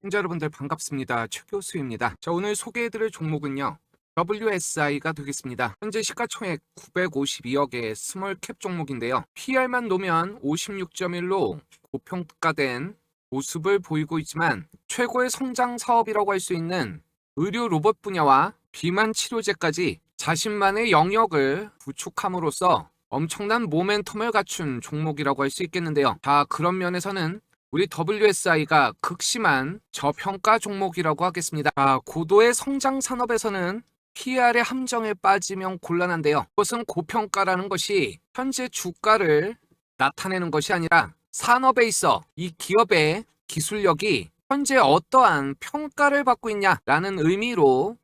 시청자 여러분들 반갑습니다. 최 교수입니다. 자, 오늘 소개해드릴 종목은요. WSI가 되겠습니다. 현재 시가총액 952억의 스몰캡 종목인데요. PR만 놓으면 56.1로 고평가된 모습을 보이고 있지만 최고의 성장 사업이라고 할 수 있는 의료 로봇 분야와 비만 치료제까지 자신만의 영역을 구축함으로써 엄청난 모멘텀을 갖춘 종목이라고 할 수 있겠는데요. 자, 그런 면에서는 우리 WSI가 극심한 저평가 종목이라고 하겠습니다. 고도의 성장 산업에서는 PR의 함정에 빠지면 곤란한데요. 그것은 고평가라는 것이 현재 주가를 나타내는 것이 아니라 산업에 있어 이 기업의 기술력이 현재 어떠한 평가를 받고 있냐라는 의미로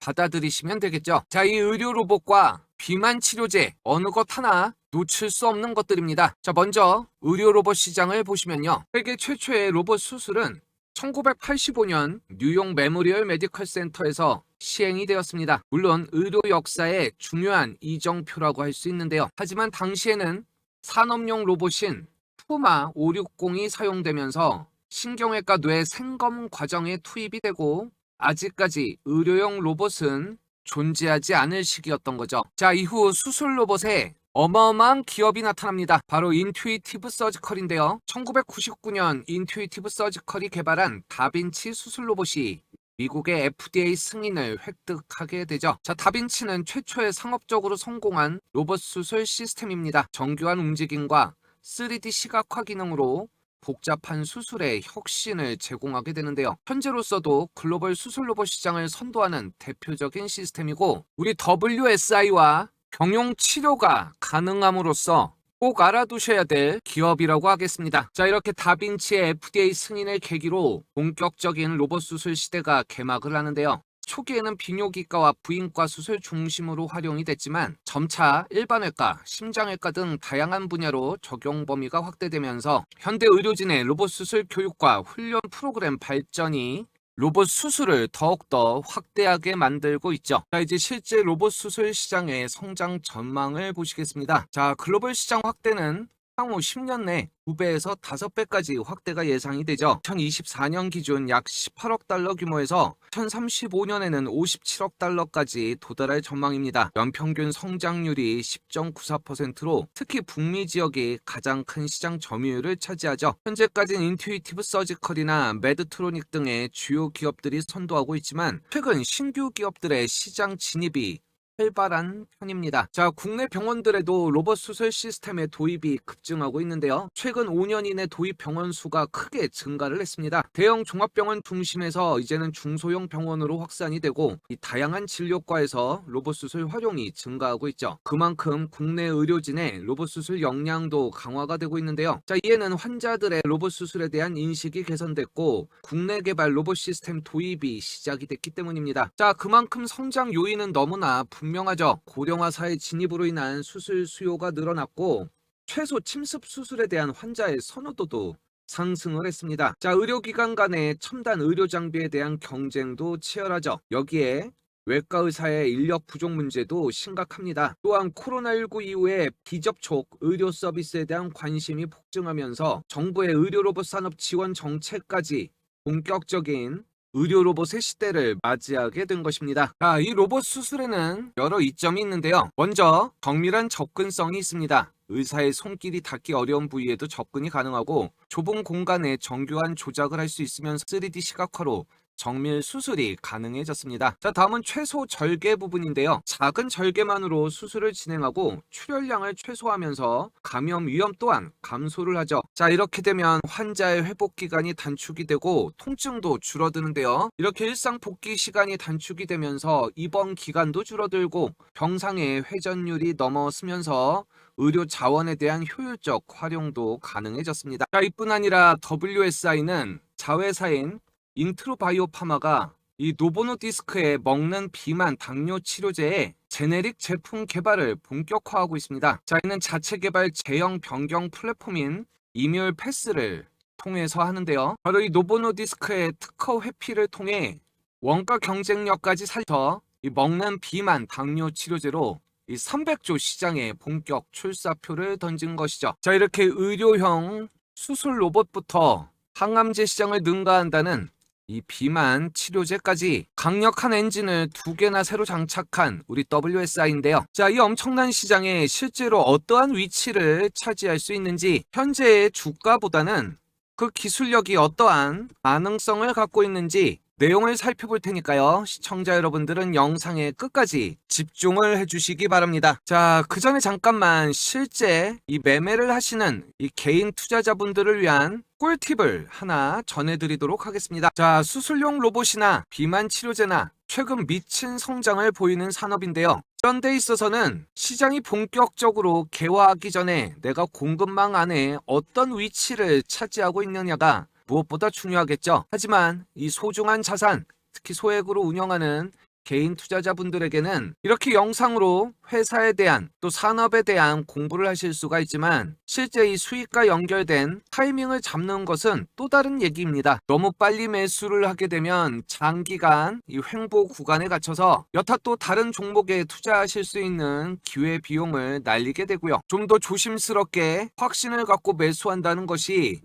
받아들이시면 되겠죠. 자, 이 의료 로봇과 비만 치료제 어느 것 하나 놓칠 수 없는 것들입니다. 자, 먼저 의료 로봇 시장을 보시면요. 세계 최초의 로봇 수술은 1985년 뉴욕 메모리얼 메디컬 센터에서 시행이 되었습니다. 물론 의료 역사의 중요한 이정표라고 할 수 있는데요. 하지만 당시에는 산업용 로봇인 푸마 560이 사용되면서 신경외과 뇌 생검 과정에 투입이 되고 아직까지 의료용 로봇은 존재하지 않을 시기였던 거죠. 자, 이후 수술 로봇에 어마어마한 기업이 나타납니다. 바로 인투이티브 서지컬인데요. 1999년 인투이티브 서지컬이 개발한 다빈치 수술 로봇이 미국의 FDA 승인을 획득하게 되죠. 자, 다빈치는 최초의 상업적으로 성공한 로봇 수술 시스템입니다. 정교한 움직임과 3D 시각화 기능으로 복잡한 수술에 혁신을 제공하게 되는데요. 현재로서도 글로벌 수술 로봇 시장을 선도하는 대표적인 시스템이고 우리 WSI와 경용 치료가 가능함으로써 꼭 알아두셔야 될 기업이라고 하겠습니다. 자, 이렇게 다빈치의 FDA 승인을 계기로 본격적인 로봇 수술 시대가 개막을 하는데요. 초기에는 비뇨기과와 부인과 수술 중심으로 활용이 됐지만 점차 일반외과, 심장외과 등 다양한 분야로 적용 범위가 확대되면서 현대 의료진의 로봇 수술 교육과 훈련 프로그램 발전이 로봇 수술을 더욱더 확대하게 만들고 있죠. 자, 이제 실제 로봇 수술 시장의 성장 전망을 보시겠습니다. 자, 글로벌 시장 확대는 향후 10년 내 2배에서 5배까지 확대가 예상이 되죠. 2024년 기준 약 18억 달러 규모에서 2035년에는 57억 달러까지 도달할 전망입니다. 연평균 성장률이 10.94%로 특히 북미 지역이 가장 큰 시장 점유율을 차지하죠. 현재까지는 인투이티브 서지컬이나 메드트로닉 등의 주요 기업들이 선도하고 있지만 최근 신규 기업들의 시장 진입이 활발한 편입니다. 자, 국내 병원들에도 로봇 수술 시스템의 도입이 급증하고 있는데요. 최근 5년 이내 도입 병원 수가 크게 증가를 했습니다. 대형 종합병원 중심에서 이제는 중소형 병원으로 확산이 되고 이 다양한 진료과에서 로봇 수술 활용이 증가하고 있죠. 그만큼 국내 의료진의 로봇 수술 역량도 강화가 되고 있는데요. 자, 이에는 환자들의 로봇 수술에 대한 인식이 개선됐고 국내 개발 로봇 시스템 도입이 시작이 됐기 때문입니다. 자, 그만큼 성장 요인은 너무나 분명하죠. 고령화 사회 진입으로 인한 수술 수요가 늘어났고 최소 침습 수술에 대한 환자의 선호도도 상승을 했습니다. 자, 의료기관 간의 첨단 의료 장비에 대한 경쟁도 치열하죠. 여기에 외과 의사의 인력 부족 문제도 심각합니다. 또한 코로나19 이후에 비접촉 의료 서비스에 대한 관심이 폭증하면서 정부의 의료 로봇 산업 지원 정책까지 본격적인 의료 로봇의 시대를 맞이하게 된 것입니다. 자, 이 로봇 수술에는 여러 이점이 있는데요. 먼저 정밀한 접근성이 있습니다. 의사의 손길이 닿기 어려운 부위에도 접근이 가능하고 좁은 공간에 정교한 조작을 할 수 있으면서 3D 시각화로 정밀 수술이 가능해졌습니다. 자, 다음은 최소 절개 부분인데요. 작은 절개만으로 수술을 진행하고 출혈량을 최소화하면서 감염 위험 또한 감소를 하죠. 자, 이렇게 되면 환자의 회복 기간이 단축이 되고 통증도 줄어드는데요. 이렇게 일상 복귀 시간이 단축이 되면서 입원 기간도 줄어들고 병상의 회전율이 넘어서면서 의료 자원에 대한 효율적 활용도 가능해졌습니다. 자, 이뿐 아니라 WSI는 자회사인 인트로바이오파마가 이 노보노디스크의 먹는 비만 당뇨 치료제의 제네릭 제품 개발을 본격화하고 있습니다. 자, 이는 자체 개발 제형 변경 플랫폼인 이뮤얼 패스를 통해서 하는데요. 바로 이 노보노디스크의 특허 회피를 통해 원가 경쟁력까지 살려서 이 먹는 비만 당뇨 치료제로 이 300조 시장에 본격 출사표를 던진 것이죠. 자, 이렇게 의료형 수술 로봇부터 항암제 시장을 능가한다는 이 비만 치료제까지 강력한 엔진을 2개나 새로 장착한 우리 WSI인데요. 자, 이 엄청난 시장에 실제로 어떠한 위치를 차지할 수 있는지, 현재의 주가보다는 그 기술력이 어떠한 가능성을 갖고 있는지 내용을 살펴볼 테니까요. 시청자 여러분들은 영상의 끝까지 집중을 해주시기 바랍니다. 자, 그 전에 잠깐만 실제 이 매매를 하시는 이 개인 투자자분들을 위한 꿀팁을 하나 전해드리도록 하겠습니다. 자, 수술용 로봇이나 비만 치료제나 최근 미친 성장을 보이는 산업인데요. 이런 데 있어서는 시장이 본격적으로 개화하기 전에 내가 공급망 안에 어떤 위치를 차지하고 있느냐가 무엇보다 중요하겠죠. 하지만 이 소중한 자산, 특히 소액으로 운영하는 개인 투자자분들에게는 이렇게 영상으로 회사에 대한 또 산업에 대한 공부를 하실 수가 있지만, 실제 이 수익과 연결된 타이밍을 잡는 것은 또 다른 얘기입니다. 너무 빨리 매수를 하게 되면 장기간 이 횡보 구간에 갇혀서 여타 또 다른 종목에 투자하실 수 있는 기회 비용을 날리게 되고요. 좀 더 조심스럽게 확신을 갖고 매수한다는 것이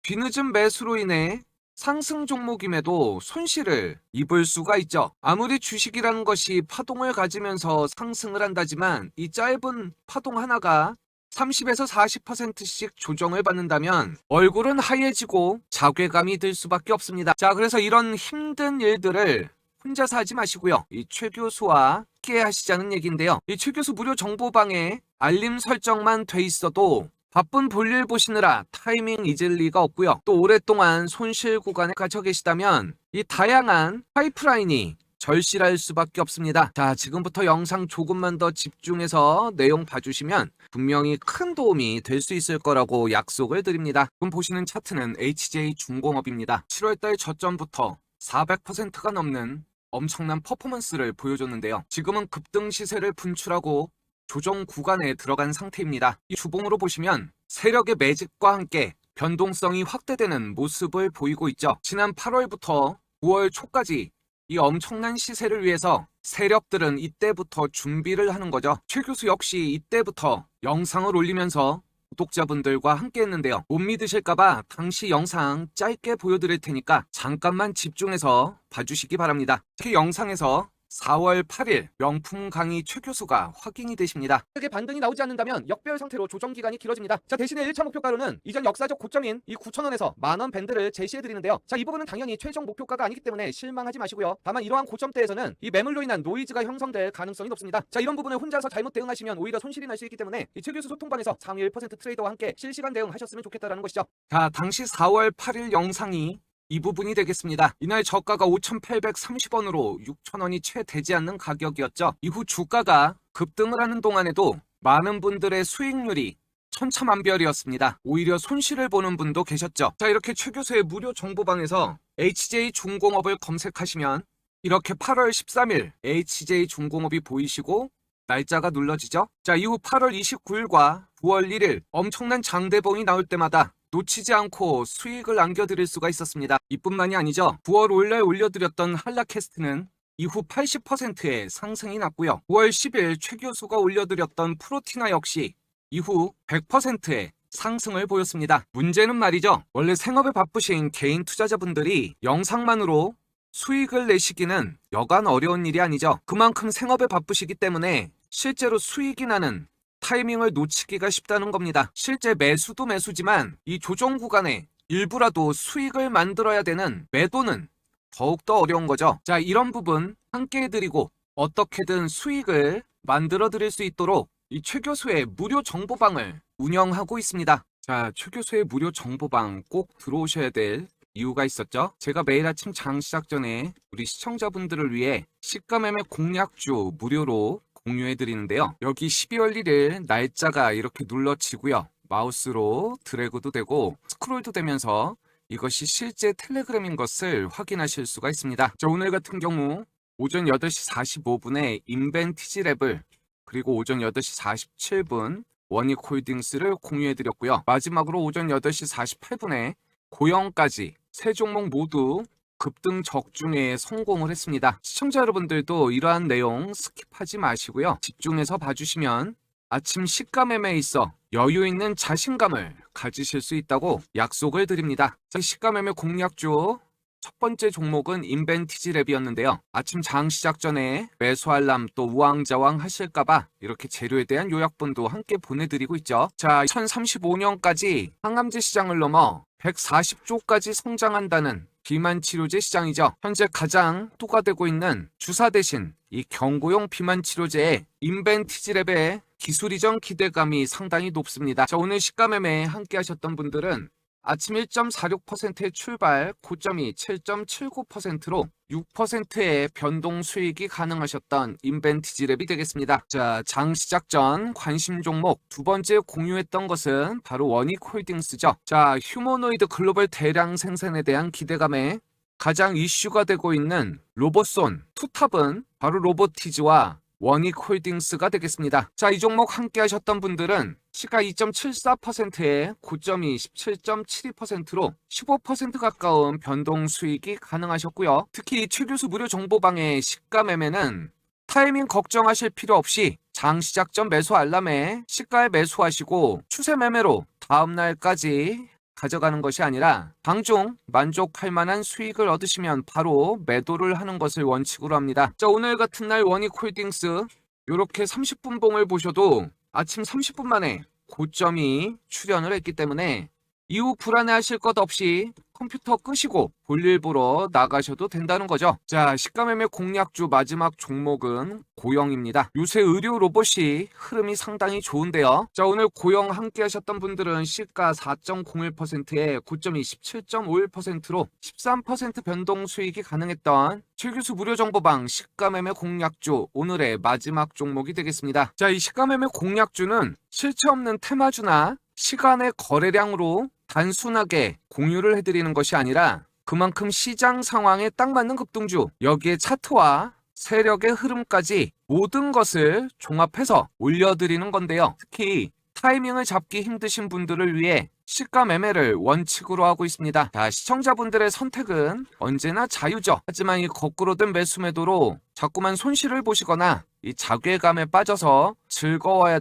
뒤늦은 매수로 인해 상승 종목임에도 손실을 입을 수가 있죠. 아무리 주식이라는 것이 파동을 가지면서 상승을 한다지만 이 짧은 파동 하나가 30에서 40%씩 조정을 받는다면 얼굴은 하얘지고 자괴감이 들 수밖에 없습니다. 자, 그래서 이런 힘든 일들을 혼자서 하지 마시고요. 이 최 교수와 함께 하시자는 얘기인데요. 이 최 교수 무료 정보방에 알림 설정만 돼 있어도 바쁜 볼일 보시느라 타이밍 잊을 리가 없고요. 또 오랫동안 손실 구간에 갇혀 계시다면 이 다양한 파이프라인이 절실할 수밖에 없습니다. 자, 지금부터 영상 조금만 더 집중해서 내용 봐주시면 분명히 큰 도움이 될 수 있을 거라고 약속을 드립니다. 지금 보시는 차트는 HJ중공업입니다. 7월달 저점부터 400%가 넘는 엄청난 퍼포먼스를 보여줬는데요. 지금은 급등 시세를 분출하고 조정 구간에 들어간 상태입니다. 이 주봉으로 보시면 세력의 매집과 함께 변동성이 확대되는 모습을 보이고 있죠. 지난 8월부터 9월 초까지 이 엄청난 시세를 위해서 세력들은 이때부터 준비를 하는 거죠. 최 교수 역시 이때부터 영상을 올리면서 구독자분들과 함께 했는데요. 못 믿으실까봐 당시 영상 짧게 보여드릴 테니까 잠깐만 집중해서 봐주시기 바랍니다. 특히 영상에서 4월 8일 명품 강의 최 교수가 확인이 되십니다. 세계 반등이 나오지 않는다면 역별 상태로 조정 기간이 길어집니다. 자, 대신에 1차 목표가로는 이전 역사적 고점인 이 9,000원에서 만원 밴드를 제시해 드리는데요. 자, 이 부분은 당연히 최종 목표가가 아니기 때문에 실망하지 마시고요. 다만 이러한 고점대에서는 이 매물로 인한 노이즈가 형성될 가능성이 높습니다. 자, 이런 부분을 혼자서 잘못 대응하시면 오히려 손실이 날 수 있기 때문에 이 최 교수 소통방에서 상위 1% 트레이더와 함께 실시간 대응하셨으면 좋겠다라는 것이죠. 자, 당시 4월 8일 영상이 이 부분이 되겠습니다. 이날 저가가 5,830원으로 6,000원이 채 되지 않는 가격이었죠. 이후 주가가 급등을 하는 동안에도 많은 분들의 수익률이 천차만별이었습니다. 오히려 손실을 보는 분도 계셨죠. 자, 이렇게 최 교수의 무료 정보방에서 HJ중공업을 검색하시면 이렇게 8월 13일 HJ중공업이 보이시고 날짜가 눌러지죠. 자, 이후 8월 29일과 9월 1일 엄청난 장대봉이 나올 때마다 놓치지 않고 수익을 안겨드릴 수가 있었습니다. 이뿐만이 아니죠. 9월 5일날 올려드렸던 한라캐스트는 이후 80%의 상승이 났고요. 9월 10일 최 교수가 올려드렸던 프로티나 역시 이후 100%의 상승을 보였습니다. 문제는 말이죠. 원래 생업에 바쁘신 개인 투자자분들이 영상만으로 수익을 내시기는 여간 어려운 일이 아니죠. 그만큼 생업에 바쁘시기 때문에 실제로 수익이 나는 타이밍을 놓치기가 쉽다는 겁니다. 실제 매수도 매수지만 이 조정 구간에 일부라도 수익을 만들어야 되는 매도는 더욱더 어려운 거죠. 자, 이런 부분 함께 해드리고 어떻게든 수익을 만들어 드릴 수 있도록 이 최 교수의 무료 정보방을 운영하고 있습니다. 자, 최 교수의 무료 정보방 꼭 들어오셔야 될 이유가 있었죠. 제가 매일 아침 장 시작 전에 우리 시청자분들을 위해 시가매매 공략주 무료로 공유해 드리는데요. 여기 12월 1일 날짜가 이렇게 눌러지고요. 마우스로 드래그도 되고 스크롤도 되면서 이것이 실제 텔레그램인 것을 확인하실 수가 있습니다. 자, 오늘 같은 경우 오전 8시 45분에 인벤티지랩을 그리고 오전 8시 47분 원익홀딩스를 공유해 드렸고요. 마지막으로 오전 8시 48분에 고영까지 세 종목 모두 급등 적중에 성공을 했습니다. 시청자 여러분들도 이러한 내용 스킵하지 마시고요. 집중해서 봐주시면 아침 시가매매에 있어 여유 있는 자신감을 가지실 수 있다고 약속을 드립니다. 시가매매 공략주 첫 번째 종목은 인벤티지랩이었는데요. 아침 장 시작 전에 매수 알람 또 우왕좌왕 하실까봐 이렇게 재료에 대한 요약본도 함께 보내드리고 있죠. 자, 2035년까지 항암제 시장을 넘어 140조까지 성장한다는 비만 치료제 시장이죠. 현재 가장 투과되고 있는 주사 대신 이 경구용 비만 치료제의 인벤티지랩의 기술 이전 기대감이 상당히 높습니다. 자, 오늘 시가 매매 함께 하셨던 분들은 아침 1.46%의 출발, 고점이 7.79%로 6%의 변동 수익이 가능하셨던 인벤티지랩이 되겠습니다. 자, 장 시작 전 관심 종목 두 번째 공유했던 것은 바로 원익홀딩스죠. 자, 휴머노이드 글로벌 대량 생산에 대한 기대감에 가장 이슈가 되고 있는 로봇손, 투탑은 바로 로보티즈와 원익홀딩스가 되겠습니다. 자, 이 종목 함께 하셨던 분들은 시가 2.74%에 고점이 17.72%로 15% 가까운 변동 수익이 가능하셨고요. 특히 최 교수 무료 정보방의 시가 매매는 타이밍 걱정하실 필요 없이 장 시작 전 매수 알람에 시가에 매수하시고 추세 매매로 다음 날까지 가져가는 것이 아니라 방중 만족할 만한 수익을 얻으시면 바로 매도를 하는 것을 원칙으로 합니다. 자, 오늘 같은 날 원익홀딩스 이렇게 30분 봉을 보셔도 아침 30분 만에 고점이 출현을 했기 때문에 이후 불안해하실 것 없이 컴퓨터 끄시고 볼일 보러 나가셔도 된다는 거죠. 자, 시가매매 공략주 마지막 종목은 고영입니다. 요새 의료 로봇이 흐름이 상당히 좋은데요. 자, 오늘 고영 함께 하셨던 분들은 시가 4.01%에 고점이 17.51%로 13% 변동 수익이 가능했던 최교수 무료 정보방 시가매매 공략주 오늘의 마지막 종목이 되겠습니다. 자, 이 시가매매 공략주는 실체 없는 테마주나 시간의 거래량으로 단순하게 공유를 해드리는 것이 아니라 그만큼 시장 상황에 딱 맞는 급등주, 여기에 차트와 세력의 흐름까지 모든 것을 종합해서 올려드리는 건데요. 특히 타이밍을 잡기 힘드신 분들을 위해 시가 매매를 원칙으로 하고 있습니다. 자, 시청자분들의 선택은 언제나 자유죠. 하지만 이 거꾸로 된 매수 매도로 자꾸만 손실을 보시거나 이 자괴감에 빠져서 즐거워야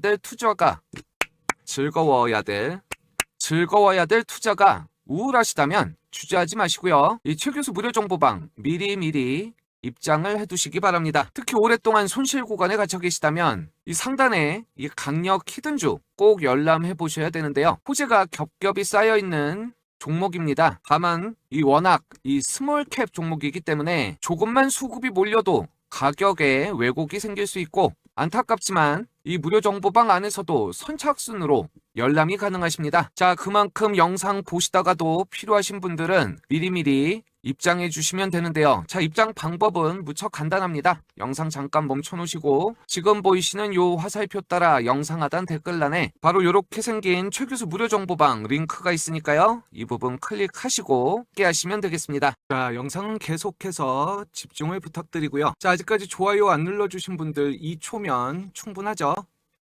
될 투자가 우울하시다면 주저하지 마시고요. 이 최교수 무료 정보방 미리미리 입장을 해두시기 바랍니다. 특히 오랫동안 손실 구간에 갇혀 계시다면 이 상단에 이 강력 히든주 꼭 열람해 보셔야 되는데요. 호재가 겹겹이 쌓여있는 종목입니다. 다만 워낙 스몰캡 종목이기 때문에 조금만 수급이 몰려도 가격에 왜곡이 생길 수 있고 안타깝지만 이 무료 정보방 안에서도 선착순으로 열람이 가능하십니다. 자, 그만큼 영상 보시다가도 필요하신 분들은 미리미리 입장해 주시면 되는데요. 자, 입장 방법은 무척 간단합니다. 영상 잠깐 멈춰 놓으시고 지금 보이시는 요 화살표 따라 영상 하단 댓글란에 바로 요렇게 생긴 최교수 무료 정보방 링크가 있으니까요. 이 부분 클릭하시고 함께 하시면 되겠습니다. 자, 영상은 계속해서 집중을 부탁드리고요. 자, 아직까지 좋아요 안 눌러주신 분들 2초면 충분하죠.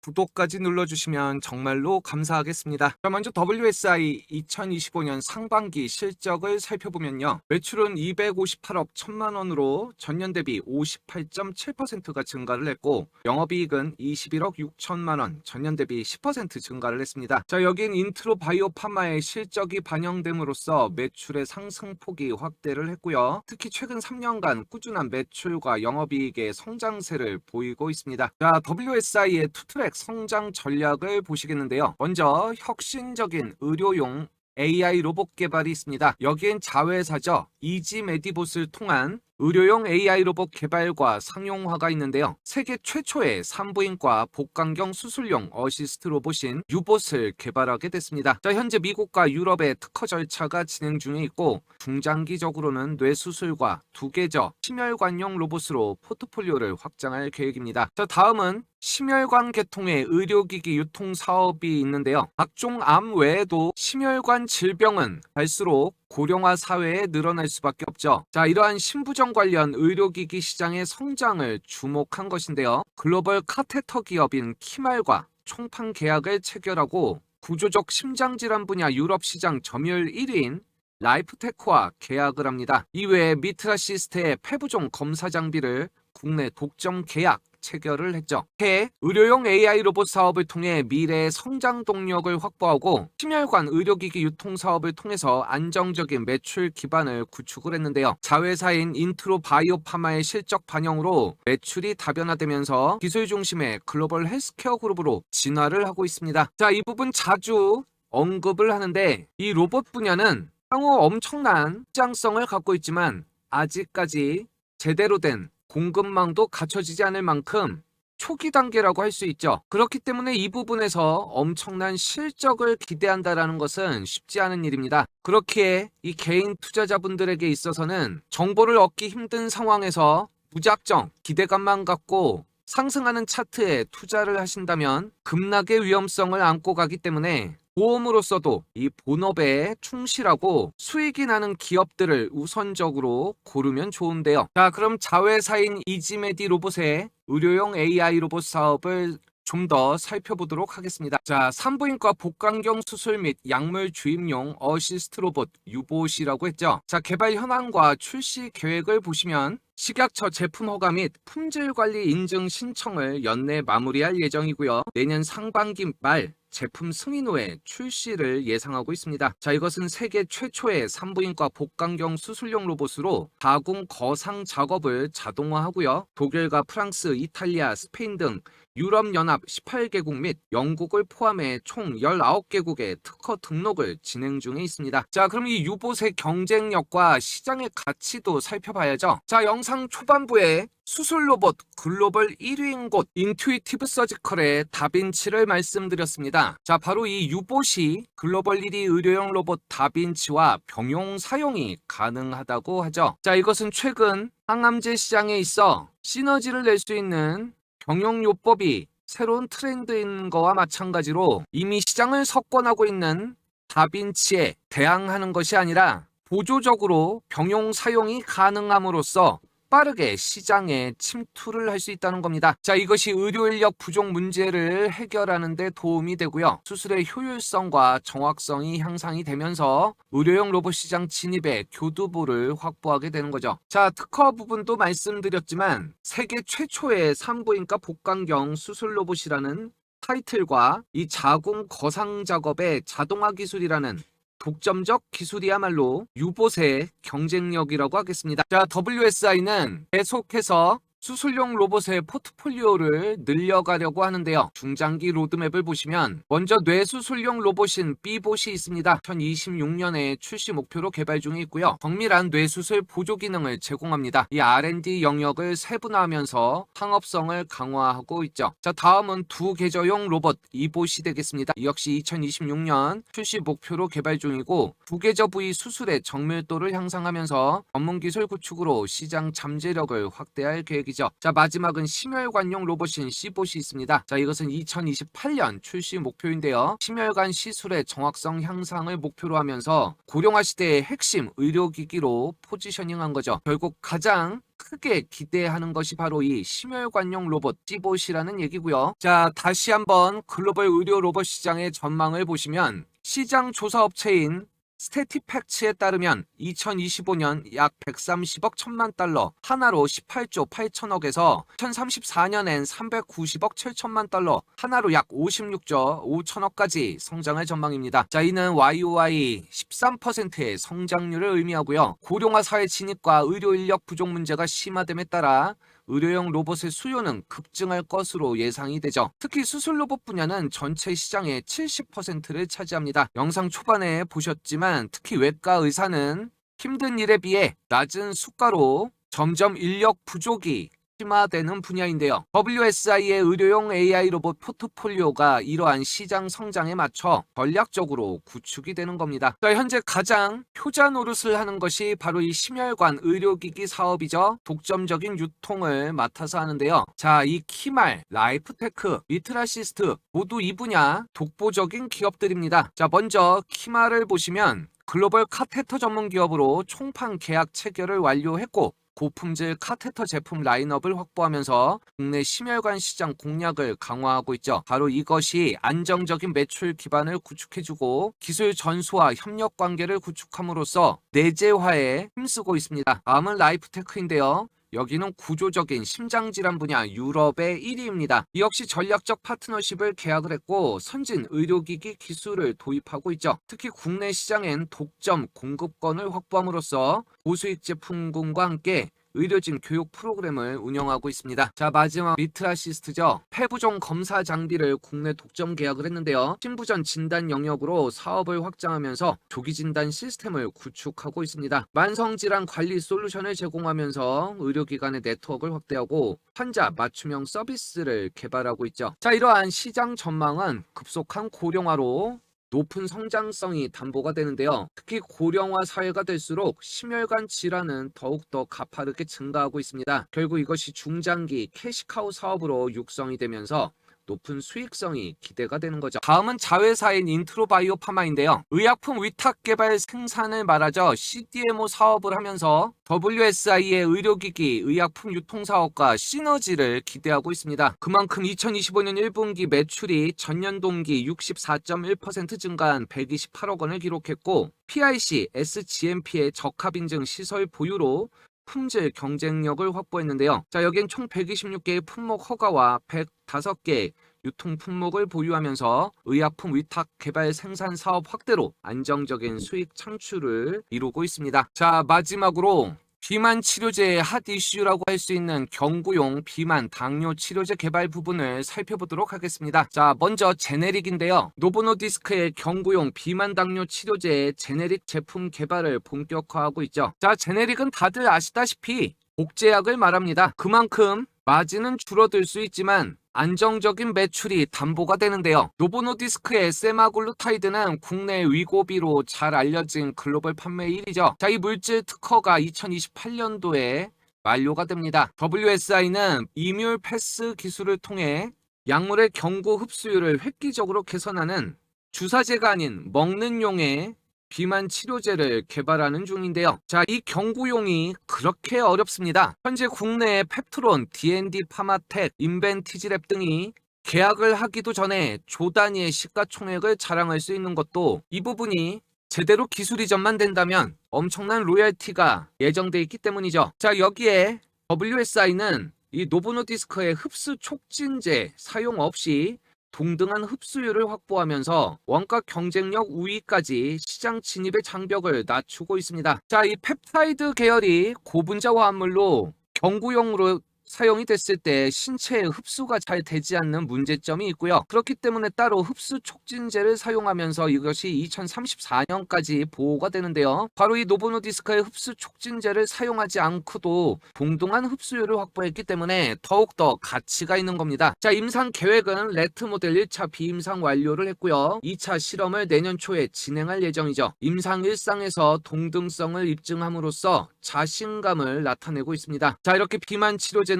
구독까지 눌러주시면 정말로 감사하겠습니다. 자, 먼저 WSI 2025년 상반기 실적을 살펴보면요. 매출은 258억 1천만 원으로 전년 대비 58.7%가 증가를 했고 영업이익은 21억 6천만 원, 전년 대비 10% 증가를 했습니다. 자, 여긴 인트로 바이오 파마의 실적이 반영됨으로써 매출의 상승폭이 확대를 했고요. 특히 최근 3년간 꾸준한 매출과 영업이익의 성장세를 보이고 있습니다. 자, WSI의 투트랙 성장 전략을 보시겠는데요. 먼저 혁신적인 의료용 AI 로봇 개발이 있습니다. 여기엔 자회사죠. 이지메디봇을 통한 의료용 AI 로봇 개발과 상용화가 있는데요. 세계 최초의 산부인과 복강경 수술용 어시스트 로봇인 유봇을 개발하게 됐습니다. 자, 현재 미국과 유럽의 특허 절차가 진행 중에 있고 중장기적으로는 뇌수술과 두개저 심혈관용 로봇으로 포트폴리오를 확장할 계획입니다. 자, 다음은 심혈관 계통의 의료기기 유통 사업이 있는데요. 각종 암 외에도 심혈관 질병은 갈수록 고령화 사회에 늘어날 수밖에 없죠. 자, 이러한 심부정 관련 의료기기 시장의 성장을 주목한 것인데요. 글로벌 카테터 기업인 키말과 총판 계약을 체결하고 구조적 심장질환 분야 유럽 시장 점유율 1위인 라이프테크와 계약을 합니다. 이외에 미트라 시스테의 폐부종 검사 장비를 국내 독점 계약, 체결을 했죠. 해 의료용 AI 로봇 사업을 통해 미래의 성장 동력을 확보하고 심혈관 의료기기 유통 사업을 통해서 안정적인 매출 기반을 구축을 했는데요. 자회사인 인트로 바이오파마의 실적 반영으로 매출이 다변화되면서 기술 중심의 글로벌 헬스케어 그룹으로 진화를 하고 있습니다. 자, 이 부분 자주 언급을 하는데 이 로봇 분야는 향후 엄청난 시장성을 갖고 있지만 아직까지 제대로 된 공급망도 갖춰지지 않을 만큼 초기 단계라고 할 수 있죠. 그렇기 때문에 이 부분에서 엄청난 실적을 기대한다라는 것은 쉽지 않은 일입니다. 그렇기에 이 개인 투자자분들에게 있어서는 정보를 얻기 힘든 상황에서 무작정 기대감만 갖고 상승하는 차트에 투자를 하신다면 급락의 위험성을 안고 가기 때문에 보험으로서도 이 본업에 충실하고 수익이 나는 기업들을 우선적으로 고르면 좋은데요. 자, 그럼 자회사인 이지메디 로봇의 의료용 AI 로봇 사업을 좀 더 살펴보도록 하겠습니다. 자, 산부인과 복강경 수술 및 약물 주입용 어시스트 로봇 유봇이라고 했죠. 자, 개발 현황과 출시 계획을 보시면 식약처 제품 허가 및 품질 관리 인증 신청을 연내 마무리할 예정이고요. 내년 상반기 말 제품 승인 후에 출시를 예상하고 있습니다. 자, 이것은 세계 최초의 산부인과 복강경 수술용 로봇으로 가공 거상 작업을 자동화하고요. 독일과 프랑스, 이탈리아, 스페인 등 유럽연합 18개국 및 영국을 포함해 총 19개국의 특허 등록을 진행 중에 있습니다. 자, 그럼 이 유봇의 경쟁력과 시장의 가치도 살펴봐야죠. 자, 영상 초반부에 수술 로봇 글로벌 1위인 곳 인투이티브 서지컬의 다빈치를 말씀드렸습니다. 자, 바로 이 유봇이 글로벌 1위 의료용 로봇 다빈치와 병용 사용이 가능하다고 하죠. 자, 이것은 최근 항암제 시장에 있어 시너지를 낼 수 있는 병용요법이 새로운 트렌드인 거와 마찬가지로 이미 시장을 석권하고 있는 다빈치에 대항하는 것이 아니라 보조적으로 병용 사용이 가능함으로써 빠르게 시장에 침투를 할 수 있다는 겁니다. 자, 이것이 의료 인력 부족 문제를 해결하는 데 도움이 되고요. 수술의 효율성과 정확성이 향상이 되면서 의료용 로봇 시장 진입에 교두보를 확보하게 되는 거죠. 자, 특허 부분도 말씀드렸지만 세계 최초의 산부인과 복강경 수술 로봇이라는 타이틀과 이 자궁 거상 작업의 자동화 기술이라는 독점적 기술이야말로 유봇의 경쟁력이라고 하겠습니다. 자, WSI는 계속해서 수술용 로봇의 포트폴리오를 늘려가려고 하는데요. 중장기 로드맵을 보시면 먼저 뇌수술용 로봇인 B봇이 있습니다. 2026년에 출시 목표로 개발 중에 있고요. 정밀한 뇌수술 보조 기능을 제공합니다. 이 R&D 영역을 세분화하면서 상업성을 강화하고 있죠. 자, 다음은 두 계저용 로봇 E봇이 되겠습니다. 역시 2026년 출시 목표로 개발 중이고 두 계저 부위 수술의 정밀도를 향상하면서 전문 기술 구축으로 시장 잠재력을 확대할 계획입니다. 자, 마지막은 심혈관용 로봇인 C봇이 있습니다. 자, 이것은 2028년 출시 목표인데요. 심혈관 시술의 정확성 향상을 목표로 하면서 고령화 시대의 핵심 의료기기로 포지셔닝한 거죠. 결국 가장 크게 기대하는 것이 바로 이 심혈관용 로봇 C봇이라는 얘기고요. 자, 다시 한번 글로벌 의료 로봇 시장의 전망을 보시면 시장 조사 업체인 스태티팩츠에 따르면 2025년 약 130억 1천만 달러, 하나로 18조 8천억에서 2034년엔 390억 7천만 달러, 하나로 약 56조 5천억까지 성장할 전망입니다. 자, 이는 YOY 13%의 성장률을 의미하고요. 고령화 사회 진입과 의료 인력 부족 문제가 심화됨에 따라 의료용 로봇의 수요는 급증할 것으로 예상이 되죠. 특히 수술 로봇 분야는 전체 시장의 70%를 차지합니다. 영상 초반에 보셨지만 특히 외과 의사는 힘든 일에 비해 낮은 수가로 점점 인력 부족이 심화되는 분야인데요. WSI의 의료용 AI 로봇 포트폴리오가 이러한 시장 성장에 맞춰 전략적으로 구축이 되는 겁니다. 자, 현재 가장 효자 노릇을 하는 것이 바로 이 심혈관 의료기기 사업이죠. 독점적인 유통을 맡아서 하는데요. 자, 이 키말, 라이프테크, 미트라시스트 모두 이 분야 독보적인 기업들입니다. 자, 먼저 키말을 보시면 글로벌 카테터 전문 기업으로 총판 계약 체결을 완료했고 고품질 카테터 제품 라인업을 확보하면서 국내 심혈관 시장 공략을 강화하고 있죠. 바로 이것이 안정적인 매출 기반을 구축해주고 기술 전수와 협력 관계를 구축함으로써 내재화에 힘쓰고 있습니다. 다음은 라이프테크인데요. 여기는 구조적인 심장질환 분야 유럽의 1위입니다. 이 역시 전략적 파트너십을 계약을 했고 선진 의료기기 기술을 도입하고 있죠. 특히 국내 시장엔 독점 공급권을 확보함으로써 고수익 제품군과 함께 의료진 교육 프로그램을 운영하고 있습니다. 자, 마지막 리트아시스트죠. 폐부종 검사 장비를 국내 독점 계약을 했는데요. 신부전 진단 영역으로 사업을 확장하면서 조기 진단 시스템을 구축하고 있습니다. 만성질환 관리 솔루션을 제공하면서 의료기관의 네트워크를 확대하고 환자 맞춤형 서비스를 개발하고 있죠. 자, 이러한 시장 전망은 급속한 고령화로 높은 성장성이 담보가 되는데요. 특히 고령화 사회가 될수록 심혈관 질환은 더욱더 가파르게 증가하고 있습니다. 결국 이것이 중장기 캐시카우 사업으로 육성이 되면서 높은 수익성이 기대가 되는 거죠. 다음은 자회사인 인트로바이오 파마인데요. 의약품 위탁 개발 생산을 말하죠. CDMO 사업을 하면서 WSI의 의료기기, 의약품 유통사업과 시너지를 기대하고 있습니다. 그만큼 2025년 1분기 매출이 전년 동기 64.1% 증가한 128억 원을 기록했고 PIC, SGMP의 적합인증 시설 보유로 품질 경쟁력을 확보했는데요. 자, 여기엔 총 126개의 품목 허가와 105개 유통 품목을 보유하면서 의약품 위탁 개발 생산 사업 확대로 안정적인 수익 창출을 이루고 있습니다. 자, 마지막으로 비만 치료제의 핫 이슈라고 할 수 있는 경구용 비만 당뇨 치료제 개발 부분을 살펴보도록 하겠습니다. 자, 먼저 제네릭인데요. 노보노디스크의 경구용 비만 당뇨 치료제의 제네릭 제품 개발을 본격화하고 있죠. 자, 제네릭은 다들 아시다시피 복제약을 말합니다. 그만큼 마진은 줄어들 수 있지만 안정적인 매출이 담보가 되는데요. 노보노디스크의 세마글루타이드는 국내 위고비로 잘 알려진 글로벌 판매 1위죠. 자, 이 물질 특허가 2028년도에 만료가 됩니다. WSI는 이뮨 패스 기술을 통해 약물의 경구 흡수율을 획기적으로 개선하는 주사제가 아닌 먹는 용의 비만 치료제를 개발하는 중인데요. 자, 이 경구용이 그렇게 어렵습니다. 현재 국내에 펩트론, D&D 파마텍, 인벤티지랩 등이 계약을 하기도 전에 조 단위의 시가총액을 자랑할 수 있는 것도 이 부분이 제대로 기술 이전만 된다면 엄청난 로열티가 예정돼 있기 때문이죠. 자, 여기에 WSI는 이 노보노디스크의 흡수 촉진제 사용 없이 동등한 흡수율을 확보하면서 원가 경쟁력 우위까지 시장 진입의 장벽을 낮추고 있습니다. 자, 이 펩타이드 계열이 고분자 화합물로 경구용으로 사용이 됐을 때 신체에 흡수가 잘 되지 않는 문제점이 있고요. 그렇기 때문에 따로 흡수 촉진제를 사용하면서 이것이 2034년까지 보호가 되는데요. 바로 이 노보노디스크의 흡수 촉진제를 사용하지 않고도 동등한 흡수율을 확보했기 때문에 더욱더 가치가 있는 겁니다. 자, 임상 계획은 레트 모델 1차 비임상 완료를 했고요. 2차 실험을 내년 초에 진행할 예정이죠. 임상 1상에서 동등성을 입증함으로써 자신감을 나타내고 있습니다. 자, 이렇게 비만 치료제는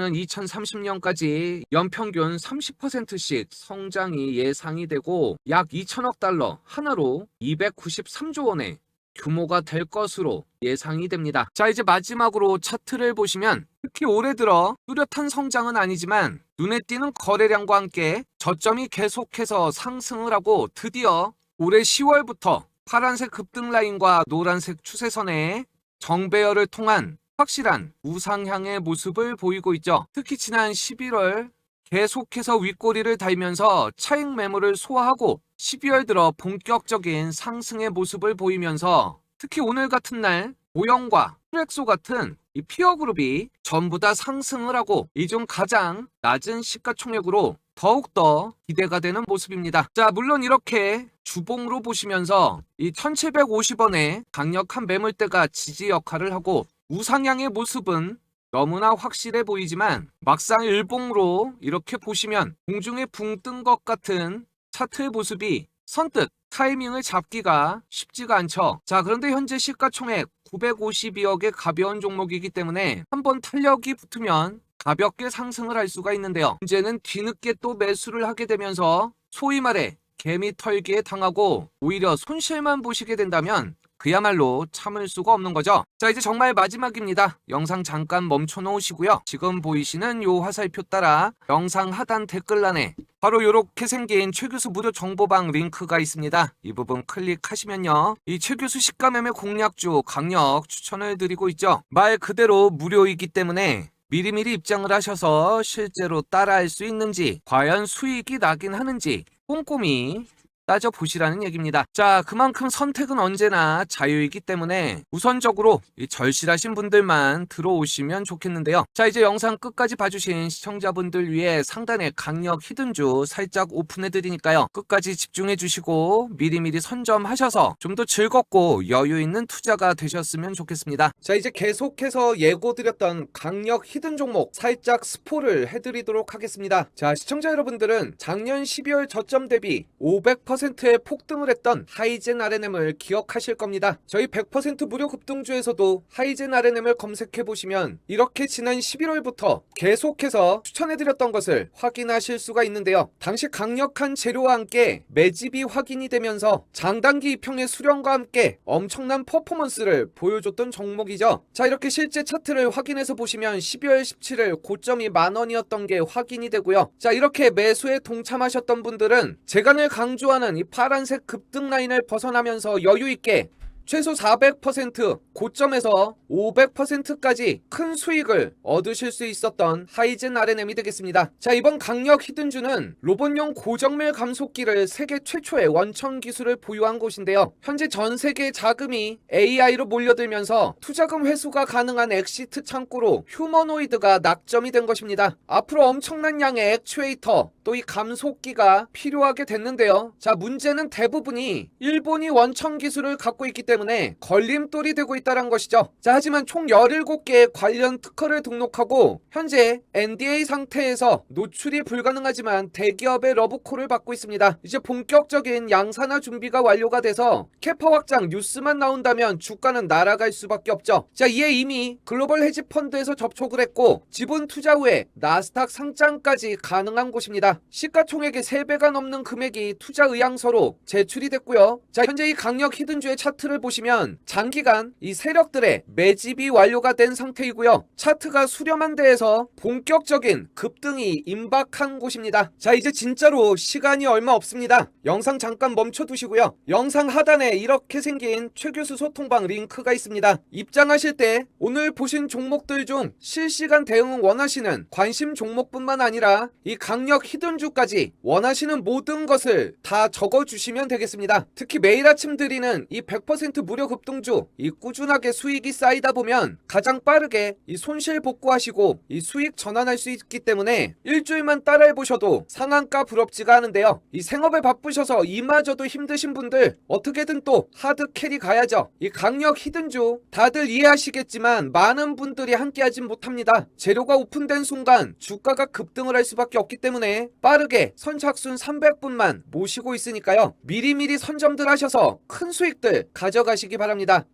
2030년까지 연평균 30%씩 성장이 예상이 되고 약 2천억 달러 하나로 293조 원의 규모가 될 것으로 예상이 됩니다. 자, 이제 마지막으로 차트를 보시면 특히 올해 들어 뚜렷한 성장은 아니지만 눈에 띄는 거래량과 함께 저점이 계속해서 상승을 하고 드디어 올해 10월부터 파란색 급등 라인과 노란색 추세선의 정배열을 통한 확실한 우상향의 모습을 보이고 있죠. 특히 지난 11월 계속해서 윗꼬리를 달면서 차익 매물을 소화하고 12월 들어 본격적인 상승의 모습을 보이면서 특히 오늘 같은 날 오영과 프렉소 같은 이 피어 그룹이 전부 다 상승을 하고 이 중 가장 낮은 시가총액으로 더욱더 기대가 되는 모습입니다. 자, 물론 이렇게 주봉으로 보시면서 이 1750원의 강력한 매물대가 지지 역할을 하고 우상향의 모습은 너무나 확실해 보이지만 막상 일봉으로 이렇게 보시면 공중에 붕 뜬 것 같은 차트의 모습이 선뜻 타이밍을 잡기가 쉽지가 않죠. 자, 그런데 현재 시가총액 952억의 가벼운 종목이기 때문에 한번 탄력이 붙으면 가볍게 상승을 할 수가 있는데요. 문제는 뒤늦게 또 매수를 하게 되면서 소위 말해 개미 털기에 당하고 오히려 손실만 보시게 된다면 그야말로 참을 수가 없는 거죠. 자, 이제 정말 마지막입니다. 영상 잠깐 멈춰 놓으시고요. 지금 보이시는 요 화살표 따라 영상 하단 댓글란에 바로 요렇게 생긴 최교수 무료 정보방 링크가 있습니다. 이 부분 클릭하시면요, 이 최교수 시가매매 공략주 강력 추천을 드리고 있죠. 말 그대로 무료이기 때문에 미리미리 입장을 하셔서 실제로 따라할 수 있는지, 과연 수익이 나긴 하는지 꼼꼼히 따져보시라는 얘기입니다. 자, 그만큼 선택은 언제나 자유이기 때문에 우선적으로 이 절실하신 분들만 들어오시면 좋겠는데요. 자, 이제 영상 끝까지 봐주신 시청자분들 위해 상단에 강력 히든주 살짝 오픈해드리니까요. 끝까지 집중해주시고 미리미리 선점하셔서 좀 더 즐겁고 여유 있는 투자가 되셨으면 좋겠습니다. 자, 이제 계속해서 예고드렸던 강력 히든 종목 살짝 스포를 해드리도록 하겠습니다. 자, 시청자 여러분들은 작년 12월 저점 대비 500%의 폭등을 했던 하이젠 RNM을 기억하실 겁니다. 저희 100% 무료 급등주에서도 하이젠 RNM을 검색해보시면 이렇게 지난 11월부터 계속해서 추천해드렸던 것을 확인하실 수가 있는데요. 당시 강력한 재료와 함께 매집이 확인이 되면서 장단기 이평의 수렴과 함께 엄청난 퍼포먼스를 보여줬던 종목이죠. 자, 이렇게 실제 차트를 확인해서 보시면 12월 17일 고점이 10,000원이었던 게 확인이 되고요. 자, 이렇게 매수에 동참하셨던 분들은 제간을 강조하는 이 파란색 급등 라인을 벗어나면서 여유있게 최소 400% 고점에서 500%까지 큰 수익을 얻으실 수 있었던 하이젠 RNM이 되겠습니다. 자, 이번 강력 히든주는 로봇용 고정밀 감속기를 세계 최초의 원천 기술을 보유한 곳인데요. 현재 전 세계 자금이 AI로 몰려들면서 투자금 회수가 가능한 엑시트 창구로 휴머노이드가 낙점이 된 것입니다. 앞으로 엄청난 양의 액추에이터 또 이 감속기가 필요하게 됐는데요. 자, 문제는 대부분이 일본이 원천 기술을 갖고 있기 때문에 걸림돌이 되고 있다는 것이죠. 자, 하지만 총 17개의 관련 특허를 등록하고 현재 NDA 상태에서 노출이 불가능하지만 대기업의 러브콜을 받고 있습니다. 이제 본격적인 양산화 준비가 완료가 돼서 캐파 확장 뉴스만 나온다면 주가는 날아갈 수밖에 없죠. 자, 이에 이미 글로벌 헤지 펀드에서 접촉을 했고 지분 투자 후에 나스닥 상장까지 가능한 곳입니다. 시가총액의 3배가 넘는 금액이 투자 의향서로 제출이 됐고요. 자, 현재 이 강력 히든주의 차트를 보시면 장기간 이 세력들의 매집이 완료가 된 상태이고요. 차트가 수렴한 데에서 본격적인 급등이 임박한 곳입니다. 자, 이제 진짜로 시간이 얼마 없습니다. 영상 잠깐 멈춰 두시고요. 영상 하단에 이렇게 생긴 최 교수 소통방 링크가 있습니다. 입장하실 때 오늘 보신 종목들 중 실시간 대응 원하시는 관심 종목뿐만 아니라 이 강력 히든주까지 원하시는 모든 것을 다 적어주시면 되겠습니다. 특히 매일 아침 드리는 이 100% 무료 급등주 이 꾸준하게 수익이 쌓이다 보면 가장 빠르게 이 손실 복구하시고 이 수익 전환할 수 있기 때문에 일주일만 따라해보셔도 상한가 부럽지가 않은데요. 이 생업에 바쁘셔서 이마저도 힘드신 분들 어떻게든 또 하드 캐리 가야죠. 이 강력 히든주 다들 이해하시겠지만 많은 분들이 함께하진 못합니다. 재료가 오픈된 순간 주가가 급등을 할 수밖에 없기 때문에 빠르게 선착순 300분만 모시고 있으니까요. 미리미리 선점들 하셔서 큰 수익들 가져가시기 바랍니다.